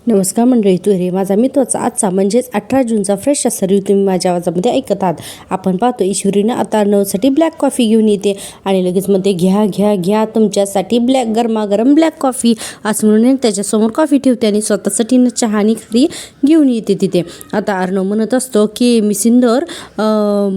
नमस्कार मंडळी, तू रे माझा मित्रचा आजचा म्हणजेच 18 जूनचा फ्रेश असा रिव्ह्यू तुम्ही माझ्या आवाजामध्ये ऐकत आहात. आपण पाहतो ईश्वरीनं आता अर्णवसाठी ब्लॅक कॉफी घेऊन येते आणि लगेच म्हणते घ्या घ्या घ्या तुमच्यासाठी गरमागरम ब्लॅक कॉफी असं म्हणून त्याच्यासमोर कॉफी ठेवते आणि स्वतःसाठी चहा आणि खरी घेऊन येते तिथे. आता अर्णव म्हणत असतो की मी सिंदूर,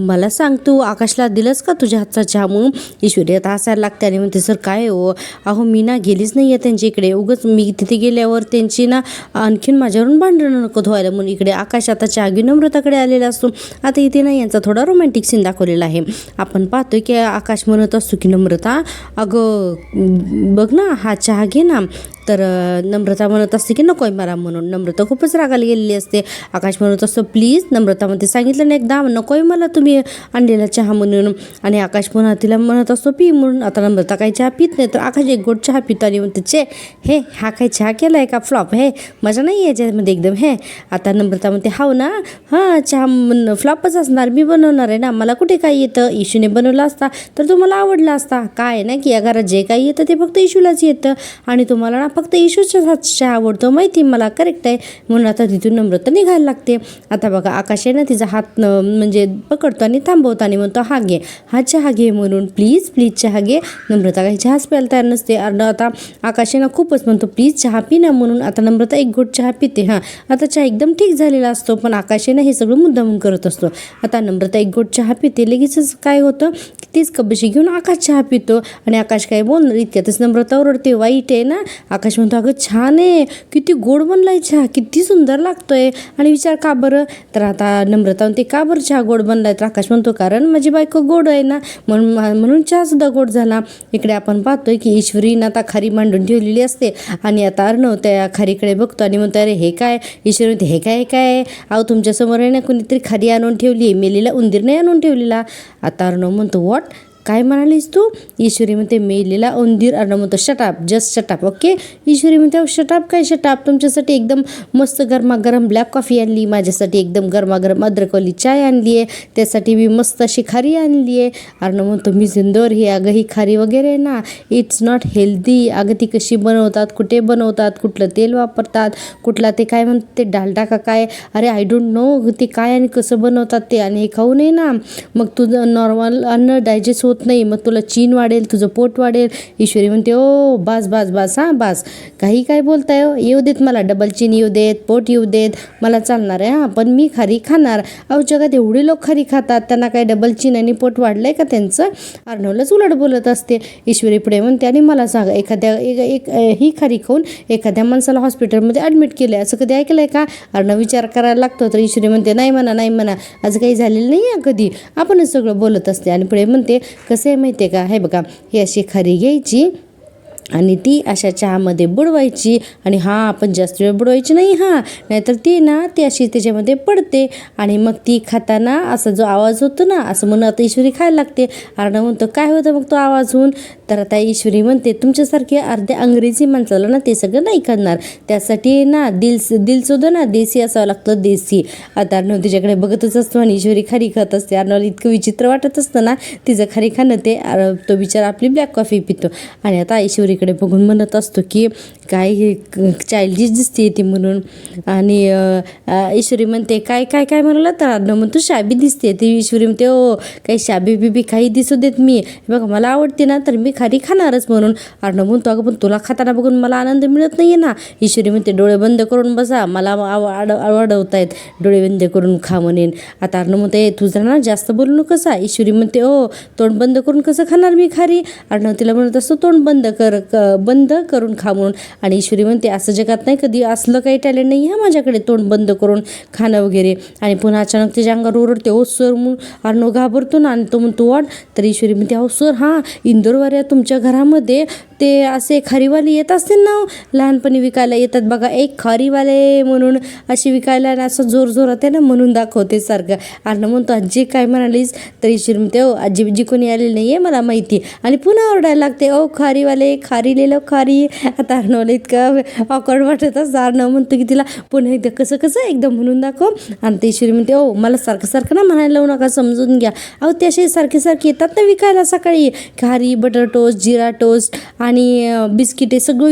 मला सांग तू आकाशला दिलंस का तुझ्या हातचा चहा म्हणून. ईश्वरी आता हसायला लागते आणि म्हणते सर काय हो, अहो मी ना गेलीच नाही आहे त्यांच्या इकडे, उगाच मी तिथे गेल्यावर त्यांची ना आणखीन माझ्यावरून भांडणं नको व्हायला म्हणून इकडे आकाश आता चहा घेऊन नम्रताकडे आलेला असतो. आता इथे ना यांचा थोडा रोमॅन्टिक सीन दाखवलेला आहे. आपण पाहतोय की आकाश म्हणत असतो की नम्रता अगं बघ ना हा चहा घे ना. तर नम्रता म्हणत असते की नको आहे मला म्हणून. नम्रता खूपच रागाला गेलेली असते. आकाश म्हणत असतो प्लीज. नम्रता म्हणते सांगितलं ना एकदा नको आहे मला तुम्ही आणलेला चहा म्हणून. आणि आकाश पुन्हा तिला म्हणत असतो पी म्हणून. आता नम्रता काही चहा पित नाही तर आकाश एक गोट चहा पितो आणि म्हणते चे हे हा काही चहा केला आहे का फ्लॉप, हे मजा नाही याच्यामध्ये एकदम हे. आता नम्रता म्हणते हाव ना, हां चहा फ्लॉपच असणार, मी बनवणार आहे ना, मला कुठे काय येतं, इशूने बनवला असता तर तुम्हाला आवडला असता. काय ना की या घरात जे काही येतं ते फक्त इशूलाच येतं आणि तुम्हाला ना फक्त इशूच्या हात चहा आवडतो माहिती मला, करेक्ट आहे. म्हणून आता तिथून नम्रता निघायला लागते. आता बघा आकाश आहे ना तिचा हात म्हणजे पकडतो आणि थांबवतो आणि म्हणतो हा घे, हा चहा घे म्हणून, प्लीज प्लीज चहा घे. नम्रता काही चहाच प्यायला तयार नसते. आता आकाश ना खूपच म्हणतो प्लीज चहा पी ना म्हणून. आता नम्रता एक घोट चहा पिते. हां आता चहा एकदम ठीक झालेला असतो पण आकाश ना हे सगळं मुद्दामून करत असतो. आता नम्रता एक घोट चहा पिते, लगेचच काय होतं की तीच कबशी घेऊन आकाश चहा पितो आणि आकाश काय बोलणार, इतक्यातच नम्रता ओरडते वाईट आहे ना. आकाश म्हणतो अगं छान आहे, किती गोड बनलाय चहा, किती सुंदर लागतोय. आणि विचार का बरं, तर आता नम्रता म्हणते का बरं चहा गोड बनलाय. तर आकाश म्हणतो कारण माझी बायको गोड आहे ना म्हणून चहा सुद्धा गोड झाला. इकडे आपण पाहतोय की ईश्वरीनं आता खारी मांडून ठेवलेली असते आणि आता अर्णव त्या खारीकडे बघतो आणि म्हणतो अरे हे काय. ईश्वरी म्हणते हे काय काय, अहो तुमच्यासमोर आहे ना कोणीतरी खारी आणून ठेवली, मेलेला उंदीर नाही आणून ठेवलेला. आता अर्णव म्हणतो व्हॉट, काय म्हणालीस तू. ईश्वरी म्हणते मेलेला उंदीर. अर्णव म्हणतो शटाप, जस्ट शटाप, ओके. ईश्वरी म्हणते शटाप काय शटाप, तुमच्यासाठी एकदम मस्त गरमागरम ब्लॅक कॉफी आणली, माझ्यासाठी एकदम गरमागरम अद्रकवाली चाय आणली आहे, त्यासाठी मी मस्त अशी खारी आणली आहे. अर्णव म्हणतो मी सिंदूर ही अगं ही खारी वगैरे आहे ना इट्स नॉट हेल्दी. अगं ती कशी बनवतात, कुठे बनवतात, कुठलं तेल वापरतात, कुठला ते काय म्हणतात ते डालडा का काय, अरे आय डोंट नो ते काय आणि कसं बनवतात ते, आणि हे खाऊ नये ना मग तुझं नॉर्मल अन्न डायजेस्ट होत नाही, मग तुला चीन वाढेल, तुझं पोट वाढेल. ईश्वरी म्हणते ओ बास बास बास हां बास, काही काय बोलताय हो, येऊ देत मला डबल चीन येऊ देत, पोट येऊ देत, मला चालणार आहे हां, पण मी खारी खाणार. अहो जगात एवढे लोक खारी खातात, त्यांना काय डबल चीन आणि पोट वाढलं आहे का त्यांचं. अर्णवलाच उलट बोलत असते. ईश्वरी पुढे म्हणते आणि मला सांगा एखाद्या ही खारी खाऊन एखाद्या माणसाला हॉस्पिटलमध्ये ॲडमिट केलं असं कधी ऐकलं आहे का. अर्णव विचार करायला लागतो तर ईश्वरी म्हणते नाही म्हणा नाही म्हणा, आज काही झालेलं नाही आहे कधी, आपणच सगळं बोलत असते. आणि पुढे म्हणते कसं आहे माहिती आहे का, हे बघा ही अशी खारी घ्यायची आणि ती अशा चहामध्ये बुडवायची आणि हां आपण जास्त वेळ बुडवायची नाही हां, नाहीतर ती ना ती अशी त्याच्यामध्ये पडते आणि मग ती खाताना असा जो आवाज होतो ना असं म्हणून आता ईश्वरी खायला लागते. अर्णव म्हणतो काय होतं मग तो आवाज होऊन. तर आता ईश्वरी म्हणते तुमच्यासारखे अर्ध्या अंग्रेजी माणसाला ना ते सगळं नाही करणार, त्यासाठी ना दिल सुद्धा ना देसी असावं लागतं, देसी. आता अर्णव तिच्याकडे बघतच असतो आणि ईश्वरी खारी खात असते. अर्णवला इतकं विचित्र वाटत असतं ना तिचं खारी खाणं ते, तो बिचारा आपली ब्लॅक कॉफी पितो. आणि आता ईश्वरी इकडे बघून म्हणत असतो की काय चाइल्डिश दिसते ती म्हणून. आणि ईश्वरी म्हणते काय काय काय म्हणलं तर अर्णव म्हणतो शाबी दिसते. ती ईश्वरी म्हणते ओ काही शाबी बिबी काही दिसू देत, मी बघा मला आवडते ना तर मी खारी खाणारच म्हणून. अर्णव म्हणतो अगं पण तुला खाताना बघून मला आनंद मिळत नाही आहे ना. ईश्वरी म्हणते डोळे बंद करून बसा, मला आवडवतायत, डोळे बंद करून खा म्हणेन. आता अर्णव म्हणते तुझं ना जास्त बोलू नको कसा. ईश्वरी म्हणते ओ तोंड बंद करून कसं खाणार मी खारी. अर्णव तिला म्हणत असतो तोंड बंद करून खा म्हणून. आणि ईश्वरी म्हणते असं जगात नाही कधी असलं काही टॅलेंट नाही आहे माझ्याकडे तोंड बंद करून खाणं वगैरे. आणि पुन्हा अचानक त्याच्या अंगावर ओरडते ओ सर म्हणून. अर्णव घाबरतो ना आणि तो म्हणतो वाट. तर ईश्वरी म्हणते अहो सर हां इंदोरवाऱ्या तुमच्या घरामध्ये ते असे खारीवाले येत असतील ना लहानपणी विकायला येतात बघा, एक खारीवाले म्हणून अशी विकायला असं जोरजोरात आहे ना म्हणून दाखवते सारखं. अर्णव म्हणतो आजी काय म्हणालीस. तर ईश्वरी म्हणते ओ आजी बिजी कोणी आलेली नाही आहे मला माहिती. आणि पुन्हा ओरडायला लागते ओ खारीवाले खारी लिहिलं खारी. आता अर्णवला इतकं ऑकवर्ड वाटत असं. अर्णव म्हणतो की तिला पुन्हा एकदा कसं कसं एकदम म्हणून दाखव. आणि ते ईश्वरी म्हणते ओ मला सारखं सारखं ना म्हणायला लावू नका, समजून घ्या. अहो ते असे सारखे सारखे येतात ना विकायला सकाळी, खारी बटर टोस्ट जिरा टोस्ट आणि आणि बिस्किटे सगळं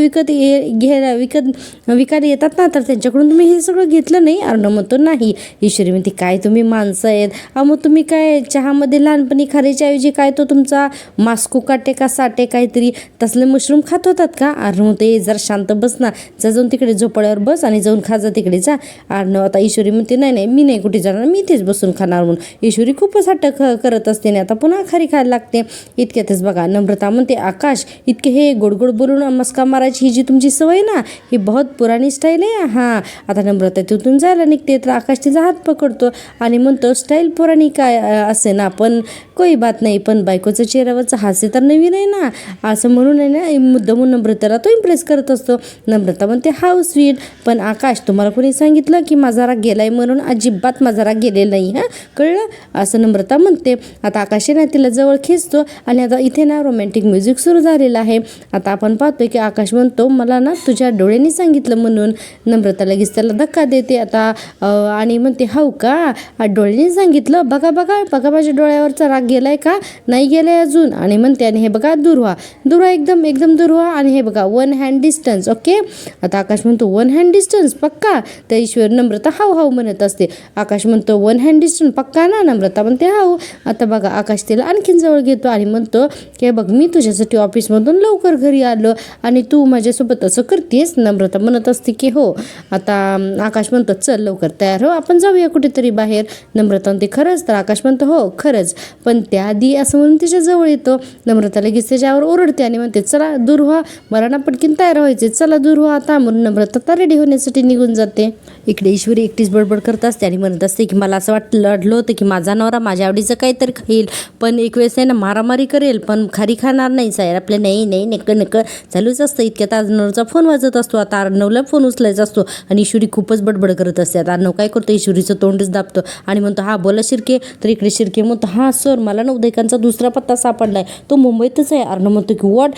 विकायला येतात ना, तर त्यांच्याकडून तुम्ही हे सगळं घेतलं नाही. अर्णव म्हणतो नाही. ईश्वरी म्हणते काय तुम्ही माणसं आहेत, मग तुम्ही काय चहामध्ये लहानपणी खारीच्या ऐवजी काय तो तुमचा मास्को काटे का साटे काहीतरी तसले मशरूम खात होतात का? अर्णव म्हणते जरा शांत बस ना, जाऊन तिकडे झोपाळ्यावर बस आणि जाऊन खा जा तिकडे जा. अर्णव आता ईश्वरी म्हणते नाही नाही मी नाही कुठे जाणार, मी इथेच बसून खाणार म्हणून. ईश्वरी खूपच हट्ट करत असते आणि आता पुन्हा खारी खायला लागते. इतक्यातच बघा नम्रता म्हणते आकाश इतके हे गोड गोड बोलून मस्का मारायची ही जी तुमची सवय ना, ही बहुत पुराणी स्टाईल आहे. हां, आता नम्रता तिथून जायला निघते तर आकाश तिचा हात पकडतो आणि म्हणतो स्टाईल पुराणी काय असे ना, पण कोई बात नाही, पण बायकोचं चेहऱ्यावरचं हास्य तर नवीन आहे ना, असं म्हणून आहे ना मुद्दामून नम्रताला तो इम्प्रेस करत असतो. नम्रता म्हणते हाऊ स्वीट, पण आकाश तुम्हाला कोणी सांगितलं की माझा राग गेलाय म्हणून? अजिबात माझा राग गेलेला नाही, हां कळलं, असं नम्रता म्हणते. आता आकाश ना तिला जवळ खेचतो आणि आता इथे ना रोमॅन्टिक म्युझिक सुरू झालेलं आहे. आता आपण पाहतोय की आकाश म्हणतो मला ना तुझ्या डोळ्यांनी सांगितलं म्हणून. नम्रता लगेच त्याला धक्का देते आता आणि म्हणते हाऊ का, डोळ्यांनी सांगितलं, बघा बघा बघा माझ्या डोळ्यावरचा राग गेलाय का? नाही गेलाय अजून. आणि म्हणते आणि हे बघा दुर्वा एकदम एकदम दुर्वा, आणि हे बघा 1 हँड डिस्टन्स. ओके, आता आकाश म्हणतो 1 हँड डिस्टन्स पक्का? त्या ईश्वर नम्रता हाऊ हाऊ म्हणत असते. आकाश म्हणतो 1 हँड डिस्टन्स पक्का ना? नम्रता म्हणते हाऊ. आता बघा आकाश तिला आणखीन जवळ घेतो आणि म्हणतो की बघ मी तुझ्यासाठी ऑफिसमधून लवकर घरी आलो आणि तू माझ्यासोबत असं करतेस. नम्रता म्हणत असते की हो. आता आकाश म्हणतो चल लवकर तयार हो, आपण जाऊया कुठेतरी बाहेर. नम्रता म्हणते खरंच? तर आकाश म्हणतो हो खरंच, पण त्याआधी असं म्हणून तिच्या जवळ येतो. नम्रता लगेच त्याच्यावर ओरडते आणि म्हणते चला दूर व्हा, मला ना पटकीन तयार व्हायचे, चला दूर व्हा आता. म्हणून नम्रता आता रेडी होण्यासाठी निघून जाते. इकडे ईश्वरी एकटीच बडबड करत असते आणि म्हणत असते की मला असं वाटलं होतं की माझा नवरा माझ्या आवडीचं काहीतरी खाईल, पण एक वेळेस आहे ना मारामारी करेल, पण खारी खाणार नाही. साहेब आपल्या नाही नाही नक्क चालूच असतं. इतक्यात अर्णवचा फोन वाजत असतो. आता अर्णवला फोन उचलायचा असतो आणि ईश्वरी खूपच बडबड करत असते. आता अर्णव काय करतो, ईश्वरीचं तोंडच दाबतो आणि म्हणतो हा बोला शिर्के. तर इकडे शिर्के म्हणतो हा सर मला ना उदयकांचा दुसरा पत्ता सापडलाय, तो मुंबईतच आहे. अर्णव म्हणतो की वॉट?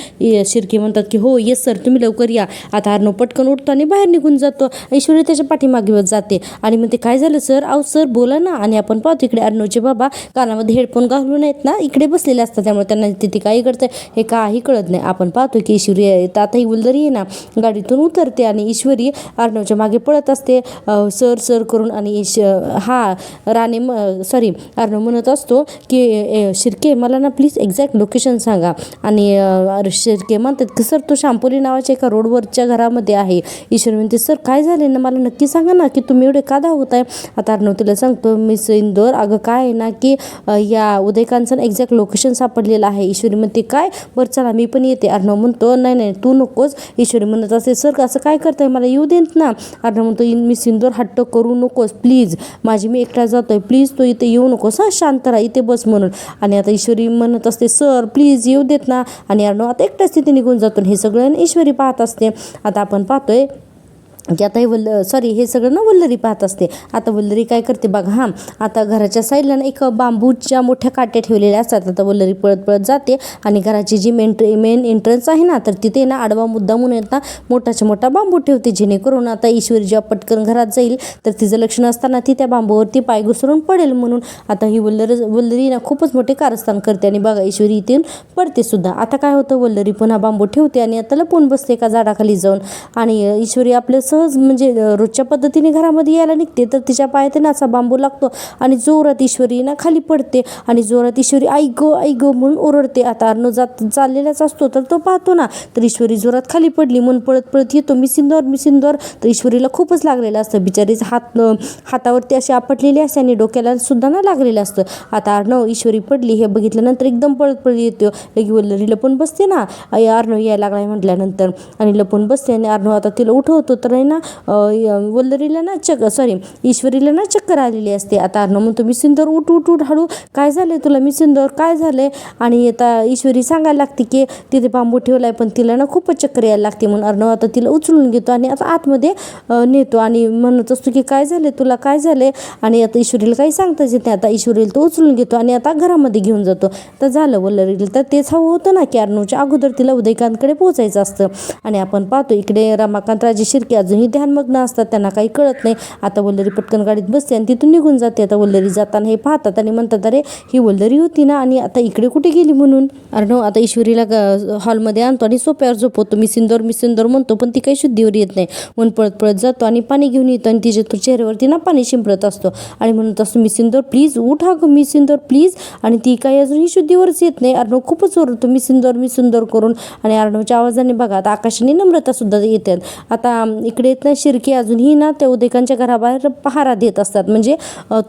शिर्के म्हणतात की हो येस सर, तुम्ही लवकर या. आता अर्णव पटकन उठतो आणि बाहेर निघून जातो. ईश्वरी त्याच्या पाठीमागे जाते आणि म्हणते काय झालं सर? अहो सर बोला ना. आणि आपण पाहतो इकडे अर्णवचे बाबा कानामध्ये हेडफोन घालून आहेत ना, इकडे बसलेले असतात, त्यामुळे त्यांना तिथे काही करतं हे काही कळत नाही. आपण पाहतो की ईश्वरी आता ही उलदरी आहे ना गाडीतून उतरते आणि ईश्वरी अर्णवच्या मागे पळत असते सर सर करून. आणि अर्णव म्हणत असतो की शिर्के मला ना प्लीज एक्झॅक्ट लोकेशन सांगा. आणि शिर्के म्हणतात की सर तो शांपोली नावाच्या एका रोडवरच्या घरामध्ये आहे. ईश्वरी म्हणते सर काय झाले ना, मला नक्की सांगा ना की तुम्ही एवढे का धावत आहे. आता अर्णव तिला सांगतो मिस इंदोर अगं काय आहे ना की या उदयकांचं एक्झॅक्ट लोकेशन सापडलेलं आहे. ईश्वरी म्हणते काय, बरं चला मी पण येते. अर्णव म्हणतो नाही नाही तू नकोच. ईश्वरी म्हणत असते सर असं काय करताय, मला येऊ देत ना. अर्णव म्हणतो मिस इंदोर हट्ट करू नकोस प्लीज, माझी मी एकटा जातोय, प्लीज तू इथे येऊ नकोस, हा शांत राहा इथे बस म्हणून. आणि आता ईश्वरी म्हणत असते सर प्लीज येऊ देत ना. आणि अर्णव आता एकटाच तिथे निघून जातो. हे सगळं ईश्वरी पाहत असते. आता आपण पाहतोय की आता हे सगळं ना वल्लरी पाहत असते. आता वल्लरी काय करते बघा, हां आता घराच्या साईडला ना एक बांबूच्या मोठ्या काट्या ठेवलेल्या असतात. आता वल्लरी पळत पळत जाते आणि घराची जी मेन एंट्रन्स आहे ना, तर तिथे ना आडवा मुद्दा म्हणून येत ना मोठाच्या मोठा बांबू ठेवते, जेणेकरून आता ईश्वरी जेव्हा पटकन घरात जाईल तर तिचं लक्ष नसताना ती त्या बांबूवरती पाय घसरून पडेल म्हणून. आता ही वल्लरी ना खूपच मोठे कारस्थान करते आणि बघा ईश्वरी इथे पडते सुद्धा. आता काय होतं, वल्लरी पुन्हा बांबू ठेवते आणि आता लपून बसते एका झाडाखाली जाऊन. आणि ईश्वरी आपल्या सहज म्हणजे रोजच्या पद्धतीने घरामध्ये यायला निघते तर तिच्या पायात ना असा बांबू लागतो आणि जोरात ईश्वरी ना खाली पडते आणि जोरात ईश्वरी आई गो म्हणून ओरडते. आता अर्णव चाललेलाच असतो तर तो पाहतो ना, तर ईश्वरी जोरात खाली पडली म्हणून पळत पळत येतो मी सिंदोर. तर ईश्वरीला खूपच लागलेलं असतं, बिचारीचं हातावरती अशी आपटलेली असते आणि डोक्याला सुद्धा ना लागलेलं असतं. आता अर्णव ईश्वरी पडली हे बघितल्यानंतर एकदम पळत येतो. लगी वल्लरी लपून बसते ना, अर्णव यायला लागलाय म्हटल्यानंतर आणि लपून बसते. आणि अर्णव आता तिला उठवतो तर आहे ना वल्लरीला ना ईश्वरीला ना चक्कर आलेली असते. आता अर्णव म्हणतो मी सिंदोर उठ हळू, काय झालंय तुला मी सिंदोर काय झालंय. आणि आता ईश्वरी सांगायला लागते की तिथे बांबू ठेवलाय, पण तिला ना खूपच चक्कर यायला लागते. म्हणून अर्णव आता तिला उचलून घेतो आणि आता आतमध्ये नेतो आणि म्हणत असतो की काय झालंय तुला काय झालंय. आणि आता ईश्वरीला काही सांगताच येत नाही. आता ईश्वरीला तो उचलून घेतो आणि आता घरामध्ये घेऊन जातो. तर झालं वल्लरीला तर तेच हवं होतं ना की अर्णवच्या अगोदर तिला उदयकांतकडे पोहोचायचं असतं. आणि आपण पाहतो इकडे रमाकांत राजे शिर्के अजून अजूनही ध्यानमग्न असतात, त्यांना काही कळत नाही. आता वल्लरी पटकन गाडीत बसते आणि तिथून निघून जाते. आता वल्लरी जाताना हे पाहतात आणि म्हणतात, अरे ही वल्लरी होती ना, आणि आता इकडे कुठे गेली म्हणून. अर्णव आता ईश्वरीला हॉलमध्ये आणतो आणि सोप्यावर झोपवतो. मी सिंदूर म्हणतो, पण ती काही शुद्धीवर येत नाही. म्हणून पळत पळत जातो आणि पाणी घेऊन येतो आणि तिच्या चेहऱ्यावरती ना पाणी शिंपडत असतो आणि म्हणत असतो, मी सिंदूर प्लीज उठ, मी सिंदूर प्लीज. आणि ती काही अजूनही शुद्धीवरच येत नाही. अर्णव खूपच ओरडतो, मी सिंदूर करून. आणि अर्णवच्या आवाजाने बघा आता आकाशाने नम्रता सुद्धा येतात. आता इकडे येत ना शिर्के अजूनही ना त्या उदयकांच्या घराबाहेर पहारा देत असतात, म्हणजे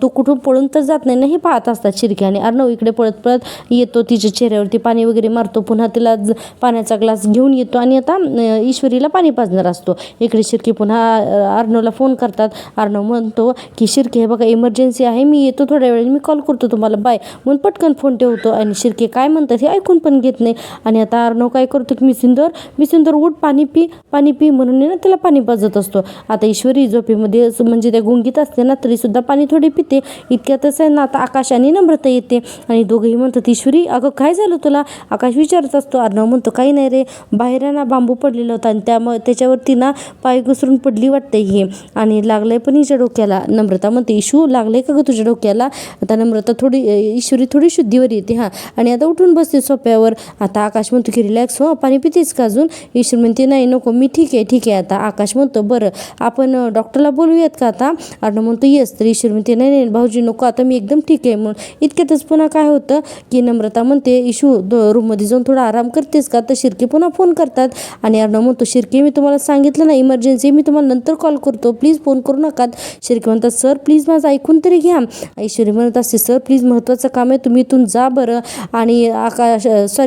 तो कुठून पळून तर जात नाही ना हे पाहत असतात शिर्के. आणि अर्णव इकडे पळत पळत येतो, तिच्या चेहऱ्यावरती पाणी वगैरे मारतो, पुन्हा तिला पाण्याचा ग्लास घेऊन येतो आणि आता ईश्वरीला पाणी पाजणार असतो. इकडे शिर्के पुन्हा अर्णवला फोन करतात. अर्णव म्हणतो की शिर्के हे बघा इमर्जन्सी आहे, मी येतो थोड्या वेळाने, मी कॉल करतो तुम्हाला, बाय. म्हणून पटकन फोन ठेवतो आणि शिर्के काय म्हणतात हे ऐकून पण घेत नाही. आणि आता अर्णव काय करतो की मी सिंदूर उठ, पाणी पी म्हणून ना त्याला पाणी पाजत असतो. आता ईश्वरी झोपेमध्ये म्हणजे त्या गुंगीत असते ना, तरी सुद्धा पाणी थोडी पिते. इतक्यातच आहे ना आता आकाश आणि नम्रता येते आणि दोघंही म्हणतात, ईश्वरी अगं काय झालं तुला. आकाश विचारत असतो. अर्णव म्हणतो, काही नाही रे, बाहेर ना बांबू पडलेला होता आणि त्यामुळे त्याच्यावरती ना पाय घसरून पडली वाटते ही, आणि लागलंय पण हिच्या डोक्याला. नम्रता म्हणते, इशू लागलंय का गं तुझ्या डोक्याला. आता नम्रता ईश्वरी थोडी शुद्धीवर येते आणि आता उठून बसते सोप्यावर. आता आकाश म्हणतो की रिलॅक्स हो, पाणी पितेस का अजून. ईश्वर म्हणते, नाही नको, मी ठीक आहे. आता आकाश म्हणतो, बरं आपण डॉक्टरला बोलूयात का आता. अर्णव म्हणतो येस. तर ईश्वर म्हणते, नाही भाऊजी नको, आता मी एकदम ठीक आहे म्हणून. इतक्यातच पुन्हा काय होतं की नम्रता म्हणते, इशू रूममध्ये जाऊन थोडा आराम करतेस का. तर शिर्के पुन्हा फोन करतात आणि अर्णव म्हणतो, शिर्के मी तुम्हाला सांगितलं ना इमर्जन्सी, मी तुम्हाला नंतर कॉल करतो, प्लीज फोन करू नका. शिर्के म्हणतात, सर प्लीज माझं ऐकून तरी घ्या. ईश्वरी म्हणत असते, सर प्लीज महत्त्वाचं काम आहे, तुम्ही इथून जा बरं. आणि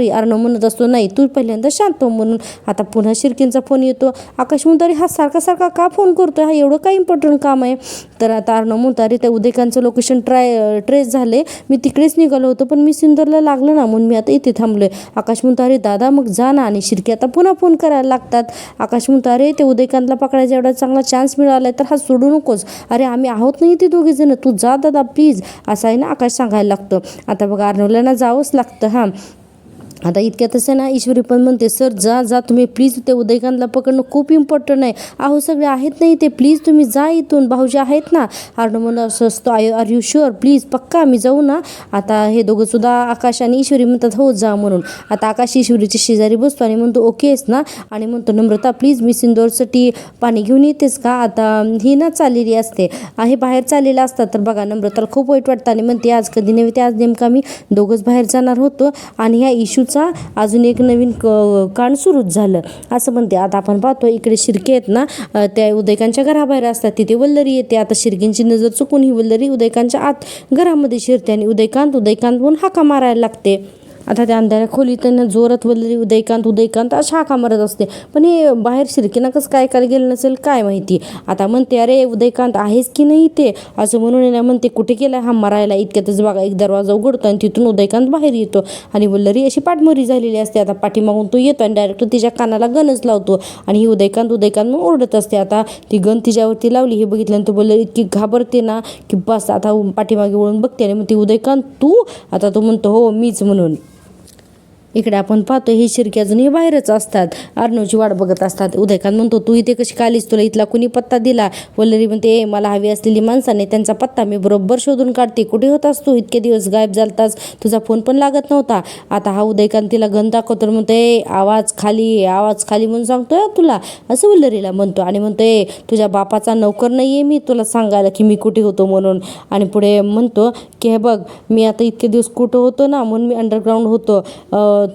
अर्णव म्हणत असतो, नाही तू पहिल्यांदा शांत हो म्हणून. आता पुन्हा शिर्केंचा फोन येतो. आकाश म्हणतो, अरे हा सारखा का फोन करतोय, हा एवढं काय इम्पॉर्टंट काम आहे. तर आता अर्णव म्हणतो, अरे त्या उदयकांचं लोकेशन ट्रेस झाले, मी तिकडेच निघालो होतो, पण मी सिंदूरला लागलं ना म्हणून मी आता इथे थांबलोय. आकाश म्हणतो, अरे दादा मग जा ना. आणि शिर्के आता पुन्हा फोन करायला लागतात. आकाश म्हणतो, अरे ते उदयकांतला पकडायचा एवढा चांगला चान्स मिळालाय तर हा सोडू नकोस. अरे आम्ही आहोत नाही ते दोघे जण, तू जा दादा प्लीज, असं आहे ना आकाश सांगायला लागतं. आता बघा अर्णवला ना जावंच लागतं. आता इतक्यातच आहे ना ईश्वरी पण म्हणते, सर जा तुम्ही प्लीज, ते उदयकांतला पकडणं खूप इम्पॉर्टंट आहे. अहो सगळे आहेत नाही ते, प्लीज तुम्ही जा इथून, भाऊजी आहेत ना. अर्णव म्हणून असं असतं, आर यू शुअर, प्लीज पक्का मी जाऊ ना. आता हे दोघं सुद्धा आकाश आणि ईश्वरी म्हणतात, हो जा म्हणून. आता आकाश ईश्वरीच्या शेजारी बसतो आणि म्हणतो, ओकेस ना. आणि म्हणतो, नम्रता प्लीज मी सिंदूरसाठी पाणी घेऊन येतेस का. आता ही ना चाललेली असते आहे, बाहेर चाललेलं असतात. तर बघा नम्रताला खूप वाईट वाटतं आणि म्हणते, आज कधी नव्हे ते आज नेमका मी दोघंच बाहेर जाणार होतो आणि ह्या इशू अजून एक नवीन कांड सुरूच झालं असं म्हणते. आता आपण पाहतो इकडे शिर्के आहेत ना, त्या उदयकांच्या घराबाहेर असतात, तिथे वल्लरी येते. आता शिर्केंची नजर चुकून ही वल्लरी उदयकांच्या आत घरामध्ये शिरते आणि उदयकांत म्हणून हाका मारायला लागते. आता त्या अंधाऱ्या खोलीत त्यांना जोरात वल्लरी उदयकांत अशा हाका मारत असते, पण हे बाहेर शिर्केना कसं काय गेलं नसेल काय माहिती. आता म्हणते, अरे उदयकांत आहेस की नाही ते, असं म्हणून म्हणते, कुठे गेलाय हा मारायला. इतक्यातच बघा एक दरवाजा उघडतो आणि तिथून उदयकांत बाहेर येतो आणि वल्लरी अशी पाठमोरी झालेली असते. आता पाठीमागून तो येतो आणि डायरेक्ट तिच्या कानाला गनच लावतो आणि ही उदयकांत म्हणून ओरडत असते. आता ती गन तिच्यावरती लावली हे बघितल्यानंतर वल्लरी इतकी घाबरते ना की बस. आता पाठीमागे वळून बघते आणि मग ती उदयकांत तू. आता तो म्हणतो, हो मीच म्हणून. इकडे आपण पाहतो हे शिर्के अजून हे बाहेरच असतात, अर्णवची वाट बघत असतात. उदयकांत म्हणतो, तू इथे कशी कालीस, तुला इथला कुणी पत्ता दिला. वल्लरी म्हणते, मला हवी असलेली माणसाने त्यांचा पत्ता मी बरोबर शोधून काढते. कुठे होतास तू, इतके दिवस गायब झालतास, तुझा फोन पण लागत नव्हता. आता हा उदयकांत तिला गन दाखवतो, म्हणते आवाज खाली म्हणून सांगतोय तुला, असं वल्लरीला म्हणतो. आणि म्हणतोय, तुझ्या बापाचा नोकर नाहीये मी तुला सांगायला की मी कुठे होतो म्हणून. आणि पुढे म्हणतो की हे बघ, मी आता इतके दिवस कुठं होतो ना म्हणून मी अंडरग्राऊंड होतो.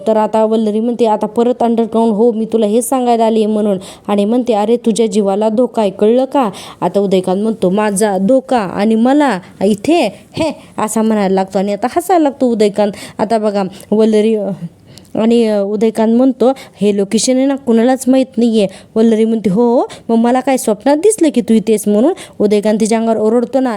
तर आता वल्लरी म्हणते, आता परत अंडरग्राऊंड हो, मी तुला हेच सांगायला आली आहे म्हणून. आणि म्हणते, अरे तुझ्या जीवाला धोका आहे, कळलं का. आता उदयकांत म्हणतो, माझा धोका आणि मला इथे हे असा म्हणायला लागतो आणि आता हसायला लागतो उदयकांत. आता बघा वल्लरी आणि उदयकांत म्हणतो, हे लोकेशन आहे ना कुणालाच माहीत नाही आहे. वल्लरी म्हणते, हो मग मला काय स्वप्नात दिसलं की तू इथेस म्हणून. उदयकांत तिच्या अंगावर ओरडतो ना,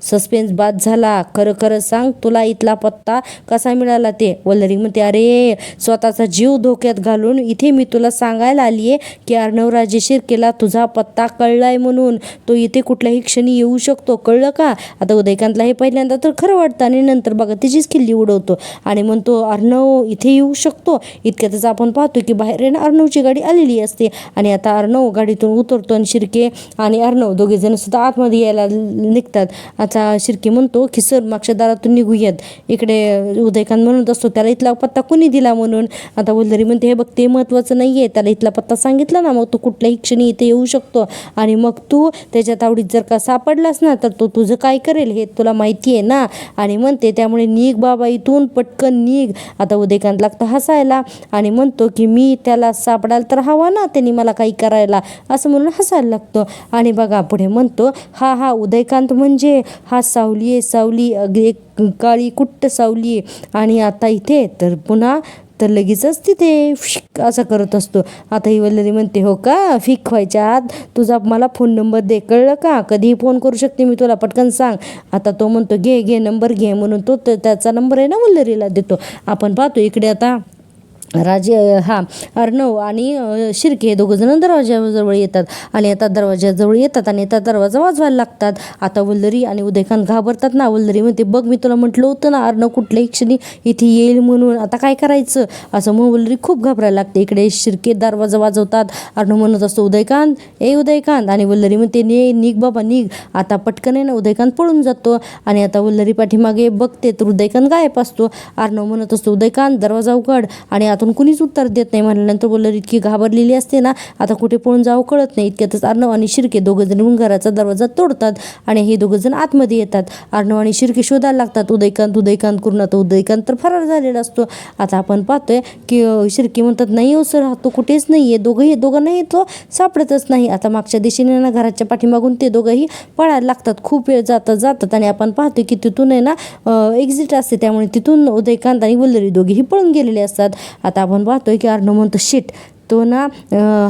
सस्पेन्स बाद झाला, खरं सांग तुला इथला पत्ता कसा मिळाला ते. वल्लरी म्हणते, अरे स्वतःचा जीव धोक्यात घालून इथे मी तुला सांगायला आली आहे की अर्णवराजे शिर्केला तुझा पत्ता कळलाय म्हणून, तो इथे कुठल्याही क्षणी येऊ शकतो, कळलं का. आता उदयकांतला हे पहिल्यांदा तर खरं वाटतं आणि नंतर बघा तिचीच खिल्ली उडवतो आणि म्हणतो, अर्णव इथे येऊ शकतो शकतो. इतक्यातच आपण पाहतो की बाहेर आहे ना अर्णवची गाडी आलेली असते आणि आता अर्णव गाडीतून उतरतो आणि शिर्के आणि अर्णव दोघे जण सुद्धा आतमध्ये यायला निघतात. आता शिर्के म्हणतो की सर मागच्या दारातून निघूयात. इकडे उदयकांत म्हणत असतो त्याला इथला पत्ता कोणी दिला म्हणून. आता वल्लरी म्हणते हे बघ ते महत्त्वाचं नाही आहे, त्याला इथला पत्ता सांगितला ना मग तू कुठल्याही क्षणी इथे येऊ शकतो आणि मग तू त्याच्या तावडीत जर का सापडलास ना तर तो तुझं काय करेल हे तुला माहिती आहे ना. आणि म्हणते त्यामुळे निघ बाबा इथून पटकन निघ. आता उदयकांत लागतं हसायला आणि म्हणतो की मी त्याला सापडायला तर हवा ना, त्यांनी मला काही करायला, असं म्हणून हसायला लागतो. आणि बघा पुढे म्हणतो हा उदयकांत म्हणजे हा सावली आहे, सावली एक काळी कुट्ट सावली आहे. आणि आता इथे तर पुन्हा तर लगेचच तिथे फिक असं करत असतो. आता ही वल्लरी म्हणते हो का, फिक व्हायच्या आत तुझा मला फोन नंबर दे, कळलं का, कधीही फोन करू शकते मी तुला, पटकन सांग. आता तो म्हणतो घे नंबर घे म्हणून तो त्याचा नंबर आहे ना वल्लरीला देतो. आपण पाहतो इकडे आता अर्णव आणि शिर्के दोघं जण दरवाजाजवळ येतात आणि आता दरवाजाजवळ येतात आणि आता दरवाजा वाजवायला लागतात. आता वल्लरी आणि उदयकांत घाबरतात ना. वल्लरी म्हणते बघ मी तुला म्हटलं होतं ना अर्णव कुठल्याही क्षणी इथे येईल म्हणून, आता काय करायचं, असं म्हणून वल्लरी खूप घाबरायला लागते. इकडे शिर्के दरवाजा वाजवतात. अर्णव म्हणत असतो उदयकांत आणि वल्लरी म्हणते निघ बाबा निघ. आता पटकन आहे ना उदयकांत पळून जातो आणि आता वल्लरी पाठीमागे बघते तर उदयकांत गायब असतो. अर्णव म्हणत असतो उदयकांत दरवाजा उघड आणि आतून कुणीच उत्तर देत नाही. म्हणल्यानंतर वल्लरी इतकी घाबरलेली असते ना आता कुठे पळून जावं कळत नाही. इतक्यातच अर्णव आणि शिर्के दोघं जण येऊन घराचा दरवाजा तोडतात आणि हे दोघं जण आतमध्ये येतात. अर्णव आणि शिर्के शोधायला लागतात उदयकांत करून. आता उदयकांत तर फरार झालेला असतो. आता आपण पाहतोय की शिर्के म्हणतात नाही हो सर तो कुठेच नाही आहे, दोघांनाही तो सापडतच नाही. आता मागच्या दिशेने ना घराच्या पाठीमागून ते दोघंही पळायला लागतात. खूप वेळ जातात आणि आपण पाहतोय की तिथून आहे ना एक्झिट असते, त्यामुळे तिथून उदयकांत आणि वल्लरी दोघेही पळून गेलेले असतात. आता आपण पाहतोय की अर्णव म्हणतो शिट तो ना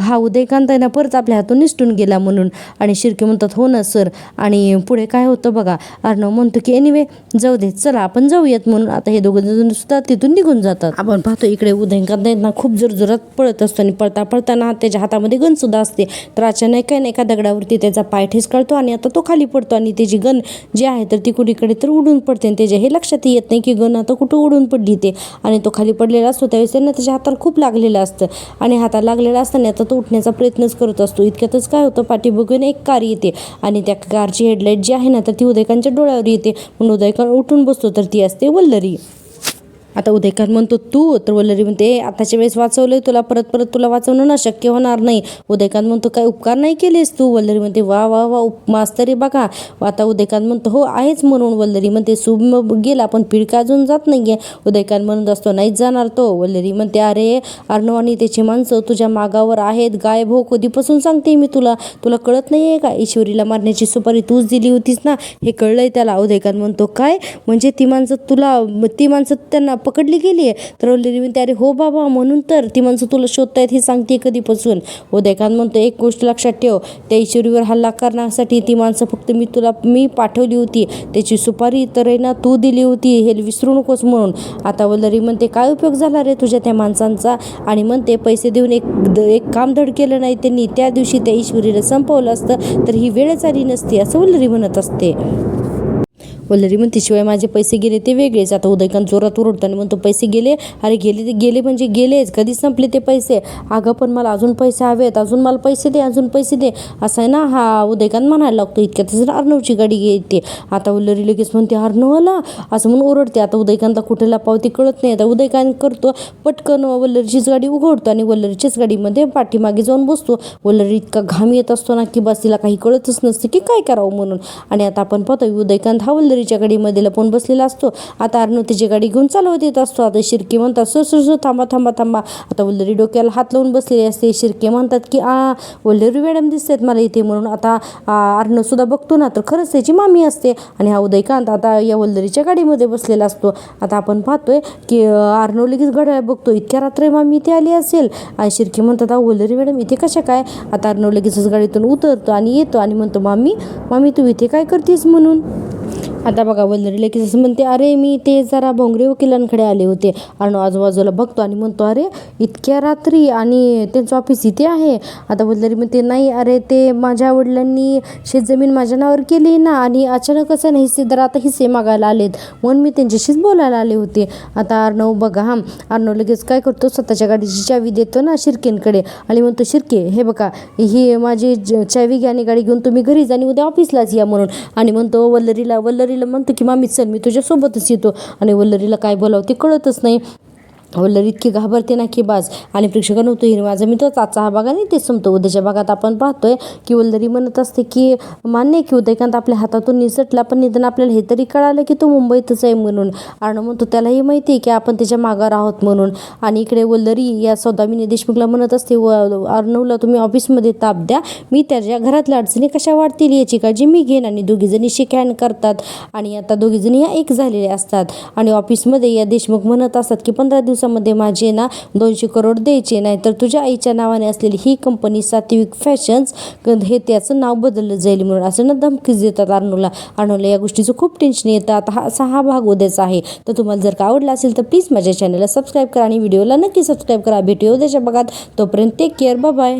हा उदयकांत आहे ना परत आपल्या हातून निसटून गेला म्हणून. आणि शिर्के म्हणतात हो ना सर. आणि पुढे काय होतं बघा, अर्णव म्हणतो की एनिवे जाऊ दे चला आपण जाऊयात म्हणून. आता हे दोघं जण सुद्धा तिथून निघून जातात. आपण पाहतो इकडे उदयकांत ना खूप जोरजोरात पळत असतो आणि पळताना त्याच्या हातामध्ये गन सुद्धा असते. तर अचानक काय ना एका दगडावरती त्याचा पाय ठेचकाळतो आणि आता तो खाली पडतो आणि त्याची गन जी आहे तर ती कुणीकडे तर उडून पडते आणि त्याच्या हे लक्षातही येत नाही की गन आता कुठं उडून पडली ते. आणि तो खाली पडलेला असतो त्यावेळेस त्यांना त्याच्या हाताला खूप लागलेलं असतं आणि हाताला लागलेला असताना आता तो उठण्याचा प्रयत्नच करत असतो. इतक्यातच काय होतं पाठीमागून एक कार येते आणि त्या कारची हेडलाईट जी आहे ना तर ती उदयकांतच्या डोळ्यावर येते. म्हणून उदयकांत उठून बसतो तर ती असते वल्लरी. आता उदयकांत म्हणतो तू, तर वल्लरी म्हणते आताच्या वेळेस वाचवलंय तुला, परत तुला वाचवणं ना शक्य होणार नाही. उदयकांत म्हणतो काय उपकार नाही केलेस तू. वल्लरी म्हणते वा मास्तरी बघा. आता उदयकांत म्हणतो हो आहेच म्हणून. वल्लरी म्हणते शुभ गेला पण पिळका अजून जात नाहीये. उदयकांत म्हणत असतो नाहीच जाणार तो. वल्लरी म्हणते अरे अर्णव आणि त्याची माणसं तुझ्या मागावर आहेत, गायब हो कधीपासून सांगते मी तुला कळत नाहीये का, ईश्वरीला मारण्याची सुपारी तूच दिली होतीस ना हे कळलंय त्याला. उदयकांत म्हणतो काय म्हणजे ती माणसं त्यांना पकडली गेली आहे. तर वल्लरी म्हणते अरे हो बाबा म्हणून तर ती माणसं तुला शोधतायत हे सांगते कधीपासून. उदयकांत म्हणतो एक गोष्ट लक्षात ठेव, त्या ईश्वरीवर हल्ला करण्यासाठी ती माणसं फक्त मी पाठवली होती, त्याची सुपारी तर आहे ना तू दिली होती हे विसरू नकोस म्हणून. आता वल्लरी म्हणते काय उपयोग झाला रे तुझ्या त्या माणसांचा. आणि म्हणते पैसे देऊन एक काम धड केलं नाही त्यांनी, त्या दिवशी त्या ईश्वरीला संपवलं असतं तर ही वेळच आली नसती असं वल्लरी म्हणत असते. वल्लरी म्हणते शिवाय माझे पैसे गेले ते वेगळेच. आता उदयकांत जोरात ओरडताना म्हणतो पैसे गेले, अरे गेले ते गेले म्हणजे गेलेच, कधी संपले ते पैसे. अगं पण मला अजून पैसे हवेत, अजून मला पैसे दे असं आहे ना हा उदयकांत म्हणायला लागतो. इतक्यातच अर्णवची गाडी येते. आता वल्लरी लगेच म्हणते अर्णव आला असं म्हणून ओरडते. आता उदयकांतला कुठे लपावती कळत नाही. आता उदयकांत करतो पटकन वल्लरीचीच गाडी उघडतो आणि वल्लरीच्याच गाडीमध्ये पाठीमागे जाऊन बसतो. वल्लरी इतका घाम येत असतो ना की बस तिला काही कळतच नसते की काय करावं म्हणून. आणि आता आपण पाहतो उदयकांत हा वल्लरीच्या गाडीमध्ये लपून बसलेला असतो. आता अर्णव त्याची गाडी घेऊन चालवत येत असतो. आता शिर्के म्हणतात सर थांबा. आता वल्लरी डोक्याला हात लावून बसलेली असते. शिर्के म्हणतात की वल्लरी मॅडम दिसतात मला इथे म्हणून. आता अर्णव सुद्धा बघतो ना तर खरंच त्याची मामी असते आणि हा उदयकांत आता या वल्लरीच्या गाडीमध्ये बसलेला असतो. आता आपण पाहतोय की अर्णव लगेच घड्याळ बघतो, इतक्या रात्री मामी इथे आली असेल. आणि शिर्के म्हणतात वल्लरी मॅडम इथे कशा काय. आता अर्णव लगेचच गाडीतून उतरतो आणि येतो आणि म्हणतो मामी तू इथे काय करतेस म्हणून. आता बघा वल्लरी लगेच असं म्हणते, अरे मी ते जरा भोंगरे वकिलांकडे आले होते. अर्णव आजूबाजूला बघतो आणि म्हणतो, अरे इतक्या रात्री आणि त्यांचं ऑफिस इथे आहे. आता वल्लरी म्हणते, नाही अरे ते माझ्या वडिलांनी शेतजमीन माझ्या नावावर केली ना, आणि अचानक असं नाही हिस्सेदार आता हिस्से मागायला आलेत, म्हणून मी त्यांच्याशीच बोलायला आले होते. आता अर्णव बघा अर्णव लगेच काय करतो, स्वतःच्या गाडीची चावी देतो ना शिर्केंकडे आणि म्हणतो, शिर्के हे बघा ही माझी चावी घ्या आणि गाडी घेऊन तुम्ही घरी जा आणि उद्या ऑफिसलाच या म्हणून. आणि म्हणतो वल्लरीला म्हणतो की मामी चल मी तुझ्यासोबतच येतो. आणि वल्लरीला काय बोलावं ते कळतच नाही. वल्लरी इतकी घाबरते ना की बाज. आणि प्रेक्षकांनो तो माझा मित्रच आजचा हा भाग आणि ते संपतो. उद्याच्या भागात आपण पाहतोय की वल्लरी म्हणत असते की मान्य की उदयकांत आपल्या हातातून निसटला, पण निदान आपल्याला हे तरी कळालं की तो मुंबईतच आहे म्हणून. अर्णव म्हणतो त्यालाही माहिती आहे की आपण त्याच्या मागावर आहोत म्हणून. आणि इकडे वल्लरी या सौदामिनी देशमुखला म्हणत असते, अर्णवला तुम्ही ऑफिसमध्ये ताप द्या, मी त्याच्या घरातल्या अडचणी कशा वाढतील याची काळजी मी घेईन. आणि दोघीजणी शेक हँड करतात आणि आता दोघीजणी ह्या एक झालेले असतात. आणि ऑफिसमध्ये या देशमुख म्हणत असतात की 15 दिवसामध्ये माझे ना 200 करोड द्यायचे, नाही तर तुझ्या आईच्या नावाने असलेली ही कंपनी सात्विक फॅशन्स हे त्याचं नाव बदललं जाईल म्हणून असं ना धमकीच देतात अर्णवला या गोष्टीचं खूप टेन्शन येतं. आता हा भाग उद्याचा आहे. तर तुम्हाला जर का आवडला असेल तर प्लीज माझ्या चॅनलला सबस्क्राईब करा आणि व्हिडिओला नक्की सबस्क्राईब करा. भेटूया उद्याच्या भागात. तोपर्यंत टेक केअर, बाय बाय.